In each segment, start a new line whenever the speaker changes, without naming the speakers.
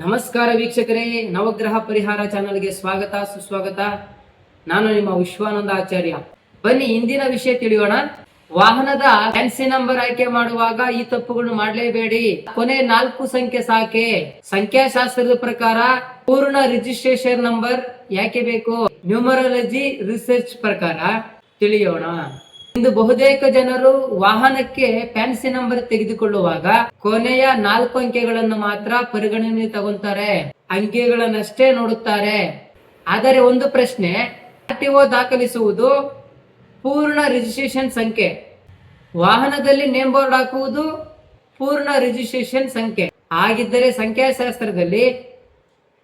ನಮಸ್ಕಾರ ವೀಕ್ಷಕರೇ, ನವಗ್ರಹ ಪರಿಹಾರ ಚಾನಲ್ಗೆ ಸ್ವಾಗತ ಸುಸ್ವಾಗತ. ನಾನು ನಿಮ್ಮ ವಿಶ್ವಾನಂದ ಆಚಾರ್ಯ. ಬನ್ನಿ ಇಂದಿನ ವಿಷಯ ತಿಳಿಯೋಣ. ವಾಹನದ ಫ್ಯಾನ್ಸಿ ನಂಬರ್ ಆಯ್ಕೆ ಮಾಡುವಾಗ ಈ ತಪ್ಪುಗಳನ್ನು ಮಾಡಲೇಬೇಡಿ. ಕೊನೆ 4 ಸಂಖ್ಯೆ ಸಾಕೆ. ಸಂಖ್ಯಾಶಾಸ್ತ್ರದ ಪ್ರಕಾರ ಪೂರ್ಣ ರಿಜಿಸ್ಟ್ರೇಷನ್ ನಂಬರ್ ಯಾಕೆ ಬೇಕು? ನ್ಯೂಮರಾಲಜಿ ರಿಸರ್ಚ್ ಪ್ರಕಾರ ತಿಳಿಯೋಣ. ಇಂದು ಬಹುತೇಕ ಜನರು ವಾಹನಕ್ಕೆ ಫ್ಯಾನ್ಸಿ ನಂಬರ್ ತೆಗೆದುಕೊಳ್ಳುವಾಗ ಕೊನೆಯ 4 ಅಂಕೆಗಳನ್ನು ಮಾತ್ರ ಪರಿಗಣನೆ ತಗೊಂತಾರೆ, ಅಂಕೆಗಳನ್ನಷ್ಟೇ ನೋಡುತ್ತಾರೆ. ಆದರೆ ಒಂದು ಪ್ರಶ್ನೆ, ಆರ್ಟಿಒ ದಾಖಲಿಸುವುದು ಪೂರ್ಣ ರಿಜಿಸ್ಟ್ರೇಷನ್ ಸಂಖ್ಯೆ, ವಾಹನದಲ್ಲಿ ನೇಮ್ ಬೋರ್ಡ್ ಹಾಕುವುದು ಪೂರ್ಣ ರಿಜಿಸ್ಟ್ರೇಷನ್ ಸಂಖ್ಯೆ ಆಗಿದ್ದರೆ ಸಂಖ್ಯಾಶಾಸ್ತ್ರದಲ್ಲಿ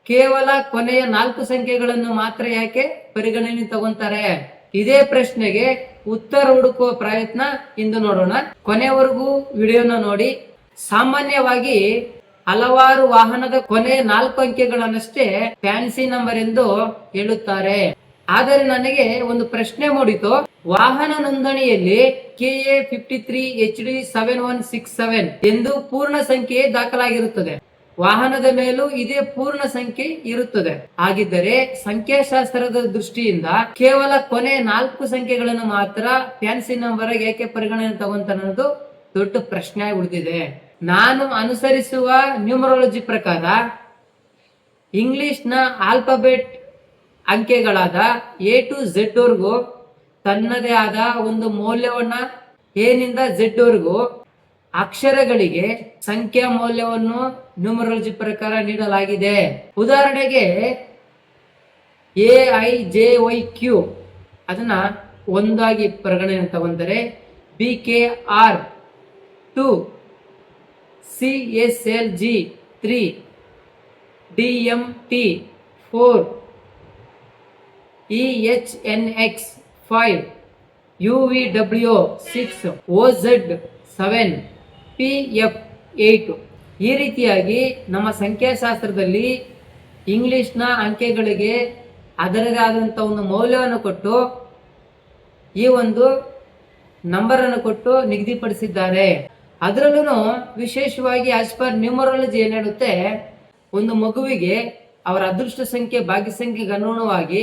ಕೇವಲ ಕೊನೆಯ 4 ಸಂಖ್ಯೆಗಳನ್ನು ಮಾತ್ರ ಯಾಕೆ ಪರಿಗಣನೆ ತಗೊಂತಾರೆ? ಇದೇ ಪ್ರಶ್ನೆಗೆ ಉತ್ತರ ಹುಡುಕುವ ಪ್ರಯತ್ನ ಇಂದು ನೋಡೋಣ. ಕೊನೆವರೆಗೂ ವಿಡಿಯೋನ ನೋಡಿ. ಸಾಮಾನ್ಯವಾಗಿ ಹಲವಾರು ವಾಹನದ ಕೊನೆಯ 4 ಅಂಕೆಗಳನ್ನಷ್ಟೇ ಫ್ಯಾನ್ಸಿ ನಂಬರ್ ಎಂದು ಹೇಳುತ್ತಾರೆ. ಆದರೆ ನನಗೆ ಒಂದು ಪ್ರಶ್ನೆ ಮೂಡಿತು. ವಾಹನ ನೋಂದಣಿಯಲ್ಲಿ KA53HD7167 ಎಂದು ಪೂರ್ಣ ಸಂಖ್ಯೆ ದಾಖಲಾಗಿರುತ್ತದೆ. ವಾಹನದ ಮೇಲೂ ಇದೇ ಪೂರ್ಣ ಸಂಖ್ಯೆ ಇರುತ್ತದೆ. ಹಾಗಿದ್ದರೆ ಸಂಖ್ಯಾಶಾಸ್ತ್ರದ ದೃಷ್ಟಿಯಿಂದ ಕೇವಲ ಕೊನೆ 4 ಸಂಖ್ಯೆಗಳನ್ನು ಮಾತ್ರ ಫ್ಯಾನ್ಸಿ ನಂಬರ್ ಏಕೆ ಪರಿಗಣನೆ ತಗೊಂತಾರೆ ಅನ್ನೋದು ದೊಡ್ಡ ಪ್ರಶ್ನೆ ಉಳಿದಿದೆ. ನಾನು ಅನುಸರಿಸುವ ನ್ಯೂಮರಾಲಜಿ ಪ್ರಕಾರ ಇಂಗ್ಲಿಷ್ ನ ಆಲ್ಫಾಬೆಟ್ ಅಂಕೆಗಳಾದ A to Z ವರೆಗೂ ತನ್ನದೇ ಆದ ಒಂದು ಮೌಲ್ಯವನ್ನ A ನಿಂದ Z ವರೆಗೂ ಅಕ್ಷರಗಳಿಗೆ ಸಂಖ್ಯಾ ಮೌಲ್ಯವನ್ನು ನ್ಯೂಮರಾಲಜಿ ಪ್ರಕಾರ ನೀಡಲಾಗಿದೆ. ಉದಾಹರಣೆಗೆ AIJYQ ಅದನ್ನ ಒಂದಾಗಿ ಪರಿಗಣನೆ ತಗೊಂಡರೆ BKR 2, CSLG 3, DMT 4, EHNX 5, UVW 6, OZ 7, PF 8. ಈ ರೀತಿಯಾಗಿ ನಮ್ಮ ಸಂಖ್ಯಾಶಾಸ್ತ್ರದಲ್ಲಿ ಇಂಗ್ಲಿಷ್ನ ಅಂಕೆಗಳಿಗೆ ಅದರದೇ ಆದಂಥ ಒಂದು ಮೌಲ್ಯವನ್ನು ಕೊಟ್ಟು ಈ ಒಂದು ನಂಬರ್ ಅನ್ನು ಕೊಟ್ಟು ನಿಗದಿಪಡಿಸಿದ್ದಾರೆ. ಅದರಲ್ಲೂ ವಿಶೇಷವಾಗಿ ಆಸ್ ಪರ್ ನ್ಯೂಮರಾಲಜಿ ಏನ್ ಹೇಳುತ್ತೆ, ಒಂದು ಮಗುವಿಗೆ ಅವರ ಅದೃಷ್ಟ ಸಂಖ್ಯೆ ಭಾಗ್ಯ ಸಂಖ್ಯೆಗೆ ಅನುಗುಣವಾಗಿ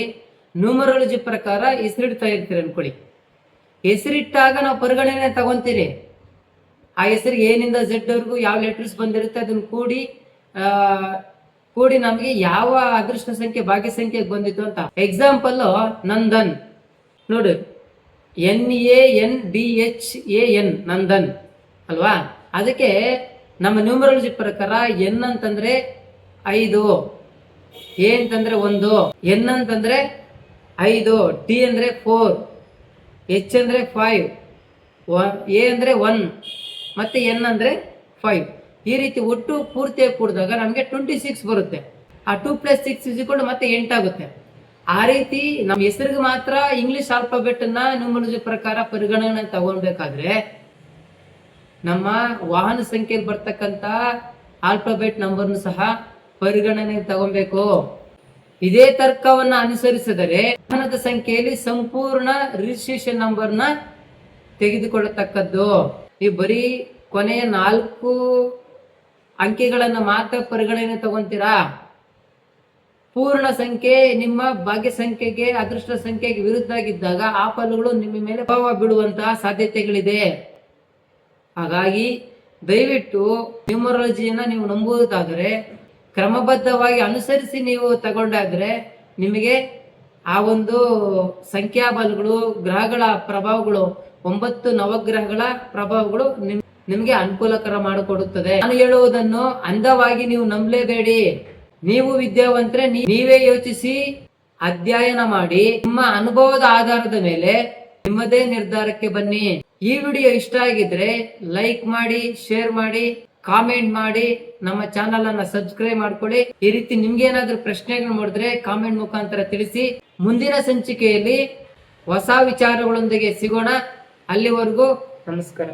ನ್ಯೂಮರಾಲಜಿ ಪ್ರಕಾರ ಹೆಸರಿಡ್ತಾ ಇರ್ತೀರಿ ಅನ್ಕೊಳ್ಳಿ. ಹೆಸರಿಟ್ಟಾಗ ನಾವು ಪರಿಗಣನೆ ತಗೊಂತೀರಿ. ಆ ಹೆಸರಿಗೆ ಏನಿಂದ Z ವರೆಗೂ ಯಾವ ಲೆಟರ್ಸ್ ಬಂದಿರುತ್ತೆ ಅದನ್ನು ಕೂಡಿ ನಮಗೆ ಯಾವ ಅದೃಷ್ಟ ಸಂಖ್ಯೆ ಭಾಗ್ಯ ಸಂಖ್ಯೆಗೆ ಬಂದಿತ್ತು ಅಂತ. ಎಕ್ಸಾಂಪಲ್ ನಂದನ್ ನೋಡಿ, NANDHAN ನಂದನ್ ಅಲ್ವಾ. ಅದಕ್ಕೆ ನಮ್ಮ ನ್ಯೂಮರಾಲಜಿ ಪ್ರಕಾರ N ಅಂತಂದ್ರೆ 5, A ಅಂತಂದ್ರೆ 1, N ಅಂತಂದ್ರೆ 5, D ಅಂದ್ರೆ 4, H ಅಂದ್ರೆ 5, A ಅಂದ್ರೆ 1 ಮತ್ತೆ N ಅಂದ್ರೆ 5. ಈ ರೀತಿ ಒಟ್ಟು ಪೂರ್ತಿಯಾಗಿ ಕೂಡಿದಾಗ ನಮಗೆ 26 ಬರುತ್ತೆ. ಆ 2 + 6 ಮತ್ತೆ 8 ಆಗುತ್ತೆ. ಆ ರೀತಿ ನಮ್ಮ ಹೆಸರಿಗೆ ಮಾತ್ರ ಇಂಗ್ಲಿಷ್ ಆಲ್ಫಾಬೆಟ್ ಅನ್ನ ನ್ಯೂಮರಾಲಜಿ ಪ್ರಕಾರ ಪರಿಗಣನೆ ತಗೊಳ್ಬೇಕಾದ್ರೆ ನಮ್ಮ ವಾಹನ ಸಂಖ್ಯೆಯಲ್ಲಿ ಬರ್ತಕ್ಕಂತ ಆಲ್ಫಾಬೆಟ್ ನಂಬರ್ನು ಸಹ ಪರಿಗಣನೆ ತಗೊಬೇಕು. ಇದೇ ತರ್ಕವನ್ನ ಅನುಸರಿಸಿದರೆ ವಾಹನದ ಸಂಖ್ಯೆಯಲ್ಲಿ ಸಂಪೂರ್ಣ ರಿಜಿಸ್ಟ್ರೇಷನ್ ನಂಬರ್ನ ತೆಗೆದುಕೊಳ್ಳತಕ್ಕದ್ದು. ನೀವು ಬರೀ ಕೊನೆಯ 4 ಅಂಕೆಗಳನ್ನ ಮಾತ್ರ ಪರಿಗಣನೆ ತಗೊಂತೀರಾ. ಪೂರ್ಣ ಸಂಖ್ಯೆ ನಿಮ್ಮ ಭಾಗ್ಯ ಸಂಖ್ಯೆಗೆ ಅದೃಷ್ಟ ಸಂಖ್ಯೆಗೆ ವಿರುದ್ಧ ಆಗಿದ್ದಾಗ ಆ ಫಲಗಳು ನಿಮ್ಮ ಮೇಲೆ ಪ್ರಭಾವ ಬೀಳುವಂತಹ ಸಾಧ್ಯತೆಗಳಿದೆ. ಹಾಗಾಗಿ ದಯವಿಟ್ಟು ನ್ಯೂಮರಾಲಜಿಯನ್ನ ನೀವು ನಂಬುವುದಾದರೆ ಕ್ರಮಬದ್ಧವಾಗಿ ಅನುಸರಿಸಿ ನೀವು ತಗೊಂಡಾದ್ರೆ ನಿಮಗೆ ಆ ಒಂದು ಸಂಖ್ಯಾಬಲಗಳು ಗ್ರಹಗಳ ಪ್ರಭಾವಗಳು 9 ನವಗ್ರಹಗಳ ಪ್ರಭಾವಗಳು ನಿಮಗೆ ಅನುಕೂಲಕರ ಮಾಡಿಕೊಡುತ್ತದೆ. ನಾನು ಹೇಳುವುದನ್ನು ಅಂದವಾಗಿ ನೀವು ನಂಬಲೇಬೇಡಿ. ನೀವು ವಿದ್ಯಾವಂತರೆ, ನೀವೇ ಯೋಚಿಸಿ ಅಧ್ಯಯನ ಮಾಡಿ ನಿಮ್ಮ ಅನುಭವದ ಆಧಾರದ ಮೇಲೆ ನಿಮ್ಮದೇ ನಿರ್ಧಾರಕ್ಕೆ ಬನ್ನಿ. ಈ ವಿಡಿಯೋ ಇಷ್ಟ ಆಗಿದ್ರೆ ಲೈಕ್ ಮಾಡಿ, ಶೇರ್ ಮಾಡಿ, ಕಾಮೆಂಟ್ ಮಾಡಿ, ನಮ್ಮ ಚಾನಲ್ ಅನ್ನ ಸಬ್ಸ್ಕ್ರೈಬ್ ಮಾಡ್ಕೊಳ್ಳಿ. ಈ ರೀತಿ ನಿಮ್ಗೆ ಏನಾದ್ರೂ ಪ್ರಶ್ನೆಗಳು ಮಾಡಿದ್ರೆ ಕಾಮೆಂಟ್ ಮುಖಾಂತರ ತಿಳಿಸಿ. ಮುಂದಿನ ಸಂಚಿಕೆಯಲ್ಲಿ ಹೊಸ ವಿಚಾರಗಳೊಂದಿಗೆ ಸಿಗೋಣ. ಅಲ್ಲಿವರೆಗೂ ನಮಸ್ಕಾರ.